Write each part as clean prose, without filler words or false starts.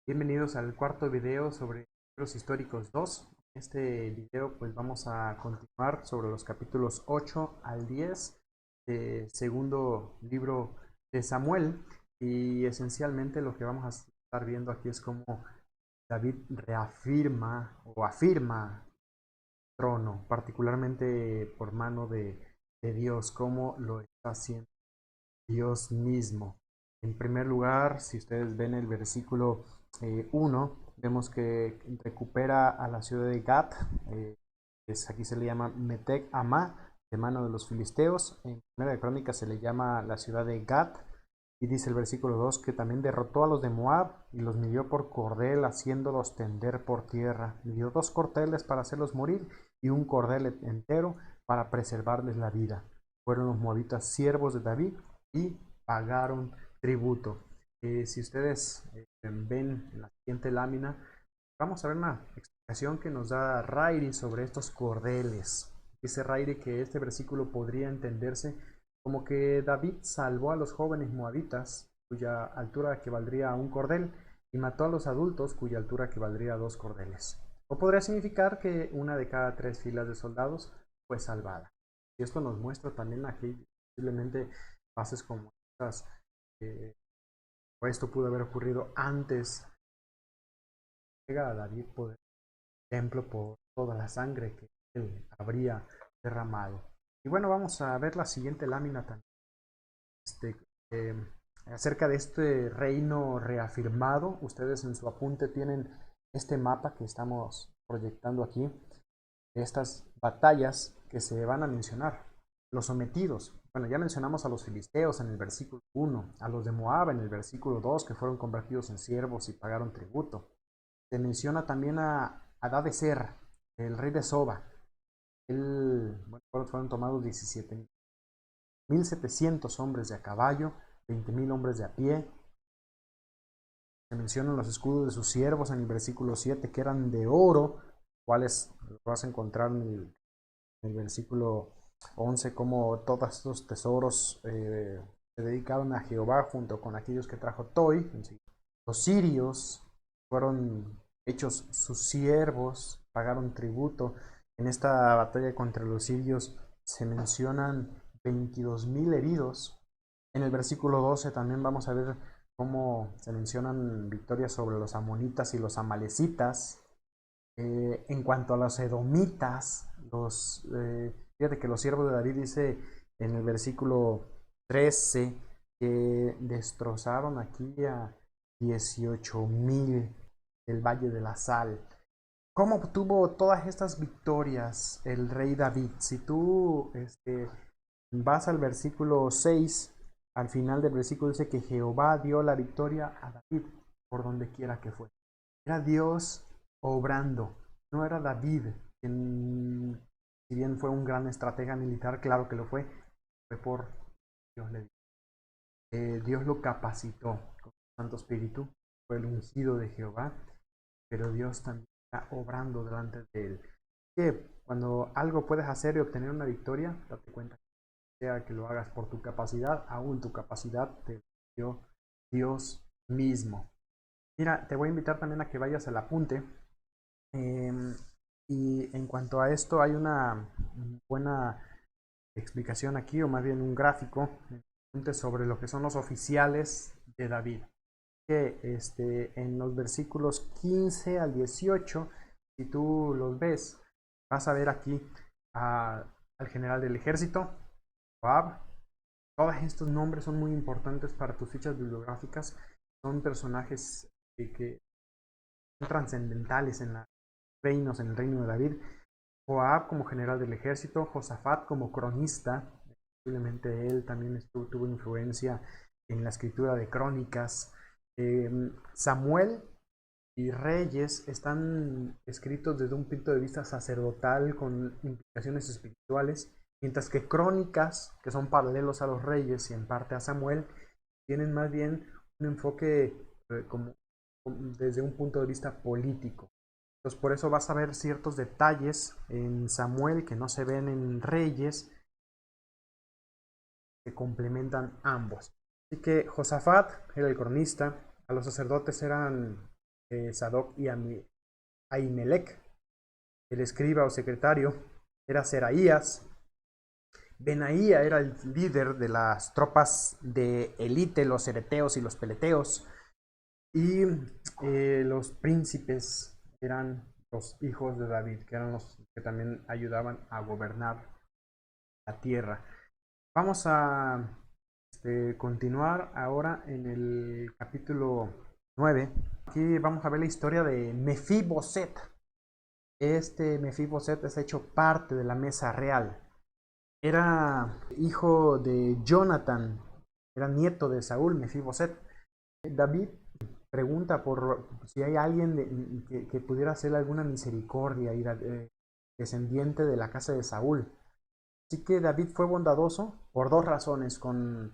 Bienvenidos al cuarto video sobre libros históricos 2. En este video pues vamos a continuar sobre los capítulos 8 al 10 del segundo libro de Samuel, y esencialmente lo que vamos a estar viendo aquí es cómo David reafirma o afirma el trono, particularmente por mano de Dios, cómo lo está haciendo Dios mismo. En primer lugar, si ustedes ven el versículo 1, vemos que recupera a la ciudad de Gat, aquí se le llama Metec Amá, de mano de los filisteos. En Primera de Crónicas se le llama la ciudad de Gat, y dice el versículo 2 que también derrotó a los de Moab y los midió por cordel, haciéndolos tender por tierra. Midió 2 cordeles para hacerlos morir y un cordel entero para preservarles la vida. Fueron los moabitas siervos de David y pagaron tributo. Si ustedes ven en la siguiente lámina, vamos a ver una explicación que nos da Rairi sobre estos cordeles. Dice Rairi que este versículo podría entenderse como que David salvó a los jóvenes moabitas, cuya altura equivaldría a un cordel, y mató a los adultos, cuya altura equivaldría a 2 cordeles. O podría significar que una de cada 3 filas de soldados fue salvada. Y esto nos muestra también aquí posiblemente bases como estas, o esto pudo haber ocurrido antes de llegar a David por el templo, por toda la sangre que él habría derramado. Y bueno, vamos a ver la siguiente lámina también, este, eh, acerca de este reino reafirmado. Ustedes en su apunte tienen este mapa que estamos proyectando aquí, de estas batallas que se van a mencionar. Los sometidos. Bueno, ya mencionamos a los filisteos en el versículo 1, a los de Moab en el versículo 2, que fueron convertidos en siervos y pagaron tributo. Se menciona también a Adadecer, el rey de Soba. Bueno, fueron tomados 17.700 hombres de a caballo, 20.000 hombres de a pie. Se mencionan los escudos de sus siervos en el versículo 7, que eran de oro, cuales los vas a encontrar en el versículo 11, como todos estos tesoros se dedicaron a Jehová junto con aquellos que trajo Toi. Los sirios fueron hechos sus siervos, pagaron tributo. En esta batalla contra los sirios se mencionan 22.000 heridos. En el versículo 12 también vamos a ver cómo se mencionan victorias sobre los amonitas y los amalecitas. En cuanto a los edomitas, fíjate que los siervos de David dice en el versículo 13 que destrozaron aquí a 18.000 del Valle de la Sal. ¿Cómo obtuvo todas estas victorias el rey David? Si tú vas al versículo 6, al final del versículo dice que Jehová dio la victoria a David por donde quiera que fue. Era Dios obrando, no era David, quien, si bien fue un gran estratega militar, claro que lo fue por Dios le dio. Dios lo capacitó con el Santo Espíritu, fue el ungido de Jehová, pero Dios también está obrando delante de él. Que cuando algo puedes hacer y obtener una victoria, date cuenta que sea que lo hagas por tu capacidad, aún tu capacidad te dio Dios mismo. Mira, te voy a invitar también a que vayas al apunte. Y en cuanto a esto, hay una buena explicación aquí, o más bien un gráfico sobre lo que son los oficiales de David. Que en los versículos 15 al 18, si tú los ves, vas a ver aquí al general del ejército, Joab. Todos estos nombres son muy importantes para tus fichas bibliográficas. Son personajes que son trascendentales en el reino de David. Joab como general del ejército, Josafat como cronista, posiblemente él también tuvo influencia en la escritura de crónicas. Samuel y Reyes están escritos desde un punto de vista sacerdotal con implicaciones espirituales, mientras que Crónicas, que son paralelos a los Reyes y en parte a Samuel, tienen más bien un enfoque desde un punto de vista político. Entonces por eso vas a ver ciertos detalles en Samuel que no se ven en Reyes, que complementan ambos. Así que Josafat era el cronista, a los sacerdotes eran Sadoc y Ahimelech. El escriba o secretario era Seraías. Benaía era el líder de las tropas de élite, los cereteos y los peleteos. Y los príncipes eran los hijos de David, que eran los que también ayudaban a gobernar la tierra. Vamos a continuar ahora en el capítulo 9. Aquí vamos a ver la historia de Mefiboset. Este Mefiboset es hecho parte de la mesa real. Era hijo de Jonathan, era nieto de Saúl, Mefiboset. David pregunta por si hay alguien que pudiera hacerle alguna misericordia y descendiente de la casa de Saúl. Así que David fue bondadoso por dos razones con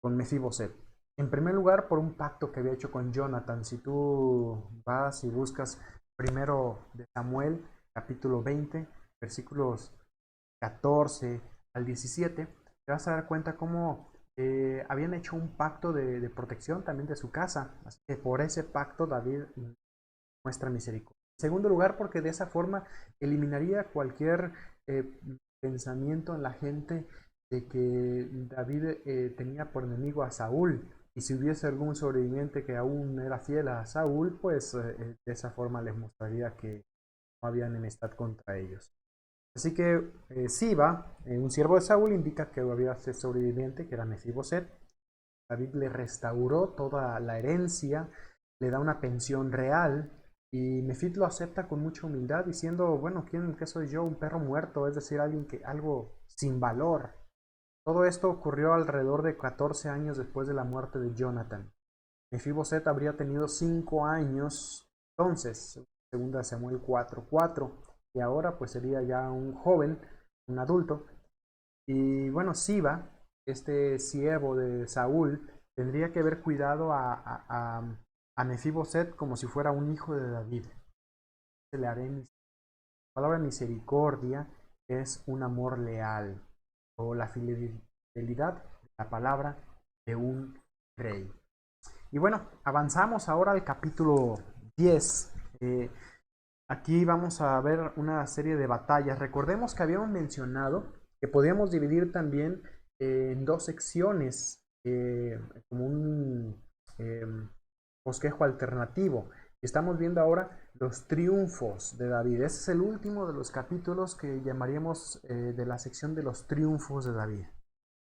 Mefiboset. En primer lugar, por un pacto que había hecho con Jonathan. Si tú vas y buscas primero de Samuel, capítulo 20, versículos 14 al 17, te vas a dar cuenta cómo habían hecho un pacto de protección también de su casa. Así que por ese pacto David muestra misericordia. En segundo lugar, porque de esa forma eliminaría cualquier pensamiento en la gente de que David tenía por enemigo a Saúl. Y si hubiese algún sobreviviente que aún era fiel a Saúl, pues de esa forma les mostraría que no había enemistad contra ellos. Así que Siba, un siervo de Saúl, indica que había ese sobreviviente, que era Mefiboset. David le restauró toda la herencia, le da una pensión real y Mefid lo acepta con mucha humildad, diciendo, bueno, ¿qué soy yo? Un perro muerto, es decir, algo sin valor. Todo esto ocurrió alrededor de 14 años después de la muerte de Jonathan. Mefiboset habría tenido 5 años entonces, segunda Samuel 4:4, y ahora pues sería ya un joven, un adulto. Y bueno, Siba, este siervo de Saúl, tendría que haber cuidado a Mefiboset como si fuera un hijo de David. Le haré la palabra misericordia es un amor leal o la fidelidad de la palabra de un rey. Y bueno, avanzamos ahora al capítulo 10. Aquí vamos a ver una serie de batallas. Recordemos que habíamos mencionado que podíamos dividir también en dos secciones, como un bosquejo alternativo. Estamos viendo ahora los triunfos de David. Este es el último de los capítulos que llamaríamos de la sección de los triunfos de David.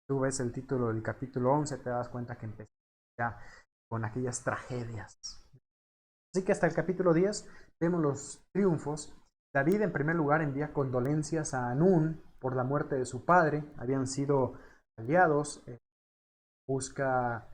Tú ves el título del capítulo 11, te das cuenta que empezó ya con aquellas tragedias. Así que hasta el capítulo 10 vemos los triunfos. David en primer lugar envía condolencias a Anún por la muerte de su padre. Habían sido aliados. Busca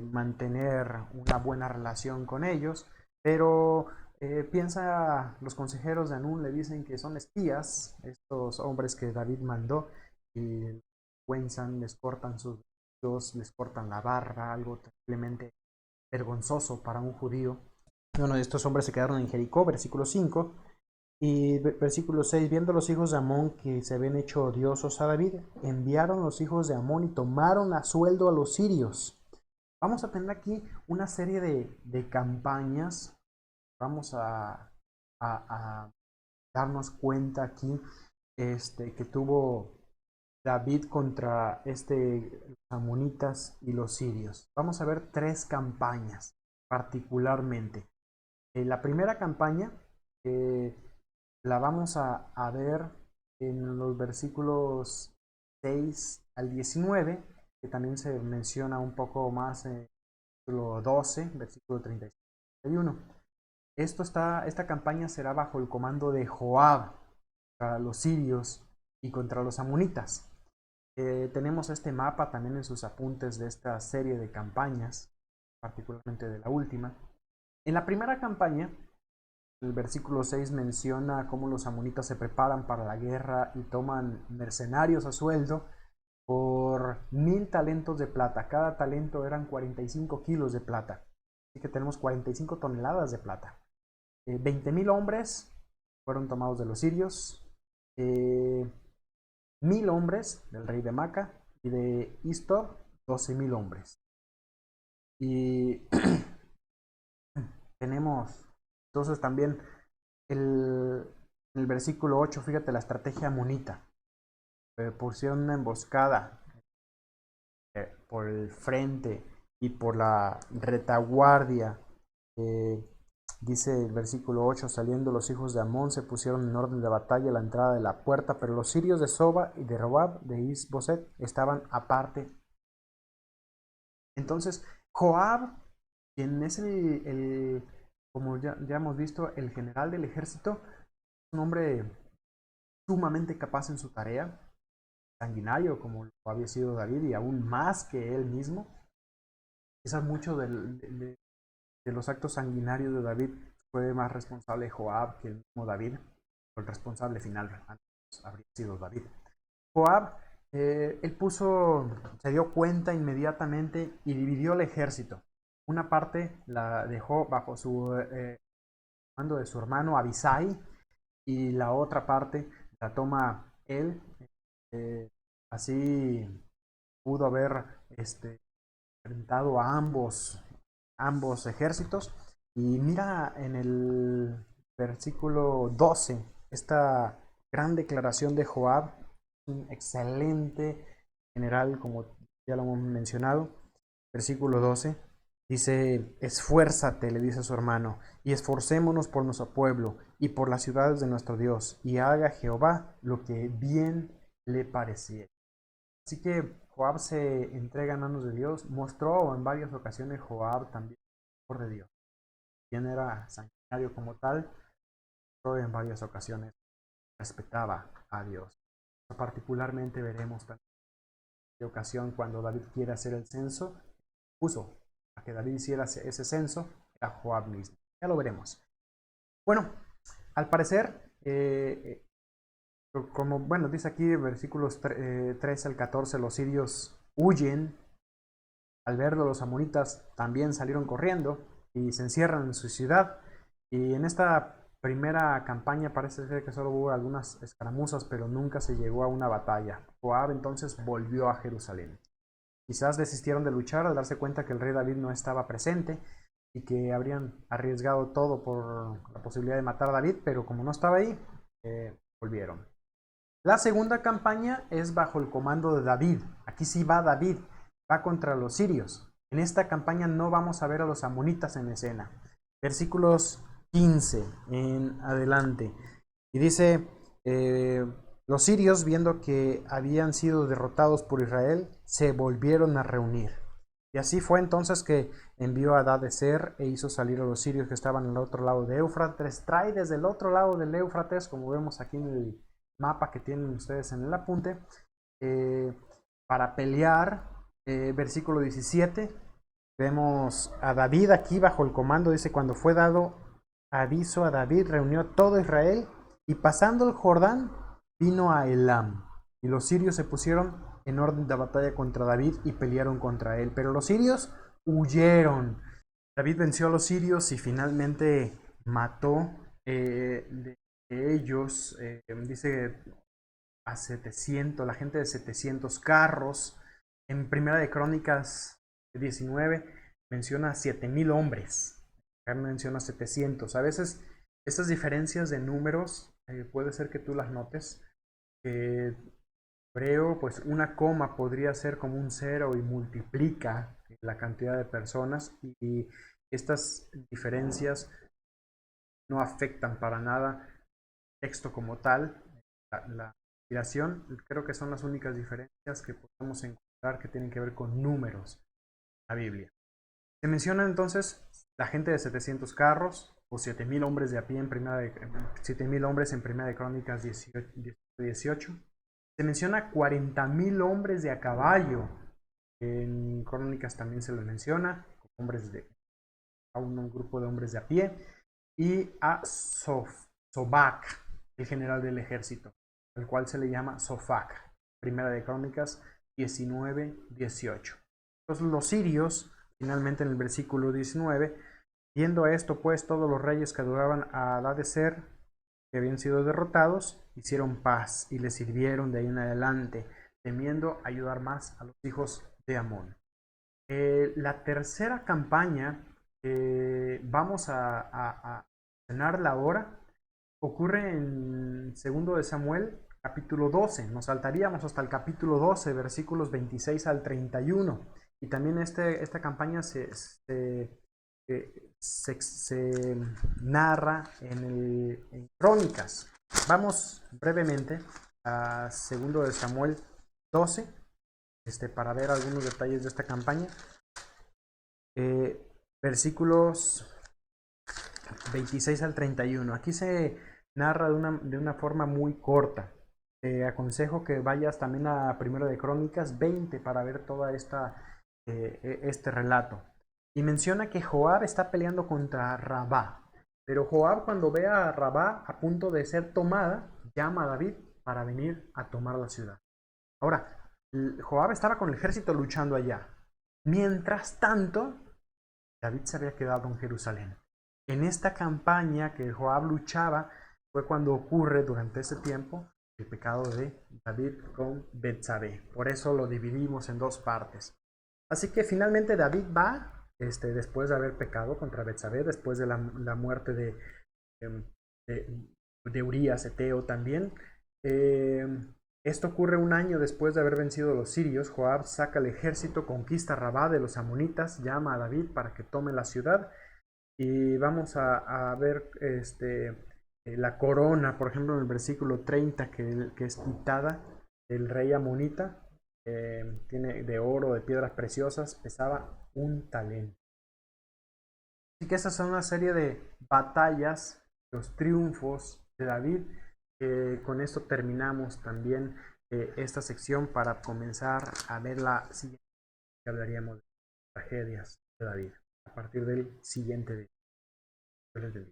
mantener una buena relación con ellos. Pero los consejeros de Anún le dicen que son espías, estos hombres que David mandó, y les cortan sus dedos, les cortan la barba, algo terriblemente vergonzoso para un judío. Bueno, estos hombres se quedaron en Jericó, versículo 5. Y versículo 6, viendo los hijos de Amón que se habían hecho odiosos a David, enviaron los hijos de Amón y tomaron a sueldo a los sirios. Vamos a tener aquí una serie de campañas. Vamos a darnos cuenta aquí que tuvo David contra los amonitas y los sirios. Vamos a ver 3 campañas particularmente. La primera campaña la vamos a ver en los versículos 6 al 19, que también se menciona un poco más en el versículo 12, versículo 31. Esta campaña será bajo el comando de Joab contra los sirios y contra los amonitas. Tenemos este mapa también en sus apuntes de esta serie de campañas, particularmente de la última. En la primera campaña, el versículo 6 menciona cómo los amonitas se preparan para la guerra y toman mercenarios a sueldo por 1000 talentos de plata. Cada talento eran 45 kilos de plata. Así que tenemos 45 toneladas de plata. 20,000 hombres fueron tomados de los sirios. 1000 hombres del rey de Maca y de Istor 12,000 hombres. Y tenemos entonces también el, en el versículo 8, fíjate la estrategia amonita. Pusieron una emboscada por el frente y por la retaguardia. Eh, Dice el versículo 8, saliendo los hijos de Amón se pusieron en orden de batalla a la entrada de la puerta, pero los sirios de Soba y de Robab de Isboset estaban aparte. Entonces, Joab, quien es como ya hemos visto, el general del ejército, es un hombre sumamente capaz en su tarea, sanguinario como lo había sido David y aún más que él mismo. Quizás mucho de los actos sanguinarios de David fue más responsable Joab que el mismo David, o el responsable final antes habría sido David. Joab, él se dio cuenta inmediatamente y dividió el ejército. Una parte la dejó bajo su mando de su hermano Abisai y la otra parte la toma él. Así pudo haber enfrentado a ambos ejércitos. Y mira en el versículo 12 esta gran declaración de Joab, un excelente general, como ya lo hemos mencionado. Versículo 12 dice: esfuérzate, le dice a su hermano, y esforcémonos por nuestro pueblo y por las ciudades de nuestro Dios, y haga Jehová lo que bien le pareciera. Así que Joab se entrega en manos de Dios. Mostró en varias ocasiones Joab también el amor de Dios. Quien era sanguinario como tal, mostró en varias ocasiones respetaba a Dios. Particularmente veremos también en ocasión cuando David quiere hacer el censo, puso a que David hiciera ese censo a Joab mismo. Ya lo veremos. Bueno, al parecer, como bueno, dice aquí versículos 13 al 14, los sirios huyen. Al verlo, los amonitas también salieron corriendo y se encierran en su ciudad. Y en esta primera campaña parece ser que solo hubo algunas escaramuzas, pero nunca se llegó a una batalla. Joab entonces volvió a Jerusalén. Quizás desistieron de luchar al darse cuenta que el rey David no estaba presente y que habrían arriesgado todo por la posibilidad de matar a David, pero como no estaba ahí, volvieron. La segunda campaña es bajo el comando de David. Aquí sí va David, va contra los sirios. En esta campaña no vamos a ver a los amonitas en escena. Versículos 15 en adelante. Y dice, los sirios, viendo que habían sido derrotados por Israel, se volvieron a reunir. Y así fue entonces que envió a Hadadezer e hizo salir a los sirios que estaban al otro lado de Éufrates. Trae desde el otro lado del Éufrates, como vemos aquí en el mapa que tienen ustedes en el apunte, para pelear. Versículo 17, vemos a David aquí bajo el comando. Dice: cuando fue dado aviso a David, reunió todo Israel y pasando el Jordán vino a Elam, y los sirios se pusieron en orden de batalla contra David y pelearon contra él, pero los sirios huyeron. David venció a los sirios y finalmente mató de ellos, dice, a 700, la gente de 700 carros. En Primera de Crónicas 19 menciona 7000 hombres, acá menciona 700. A veces estas diferencias de números puede ser que tú las notes. Hebreo, pues una coma podría ser como un cero y multiplica la cantidad de personas, y estas diferencias no afectan para nada el texto como tal. La inspiración, creo que son las únicas diferencias que podemos encontrar que tienen que ver con números en la Biblia. Se menciona entonces la gente de 700 carros o 7000 hombres de a pie en hombres en Primera de Crónicas 18. Se menciona 40,000 hombres de a caballo. En Crónicas también se les menciona a un grupo de hombres de a pie. Y a Sobac, el general del ejército, al cual se le llama Sofac. Primera de Crónicas 19:18. Entonces los sirios, finalmente en el versículo 19, viendo esto, pues todos los reyes que adoraban a Hadadezer, que habían sido derrotados, hicieron paz y le sirvieron de ahí en adelante, temiendo ayudar más a los hijos de Amón. La tercera campaña vamos a mencionarla ahora. Ocurre en segundo de Samuel, capítulo 12. Nos saltaríamos hasta el capítulo 12, versículos 26 al 31. Y también esta campaña se narra en Crónicas. Vamos brevemente a segundo de Samuel 12, para ver algunos detalles de esta campaña. Versículos 26 al 31. Aquí se narra de una forma muy corta. Te aconsejo que vayas también a Primero de Crónicas 20 para ver toda este relato. Y menciona que Joab está peleando contra Rabá. Pero Joab, cuando ve a Rabá a punto de ser tomada, llama a David para venir a tomar la ciudad. Ahora, Joab estaba con el ejército luchando allá. Mientras tanto, David se había quedado en Jerusalén. En esta campaña que Joab luchaba fue cuando ocurre durante ese tiempo el pecado de David con Betsabé. Por eso lo dividimos en dos partes. Así que finalmente David va, después de haber pecado contra Betsabé, después de la muerte de Urías, Eteo también. Esto ocurre un año después de haber vencido a los sirios. Joab saca el ejército, conquista Rabá de los amonitas, llama a David para que tome la ciudad. Y vamos a ver la corona, por ejemplo, en el versículo 30, que es quitada del rey amonita. Tiene de oro, de piedras preciosas, pesaba 1 talento. Así que esas son una serie de batallas, los triunfos de David. Con esto terminamos también esta sección para comenzar a ver la siguiente, que hablaríamos de tragedias de David a partir del siguiente video.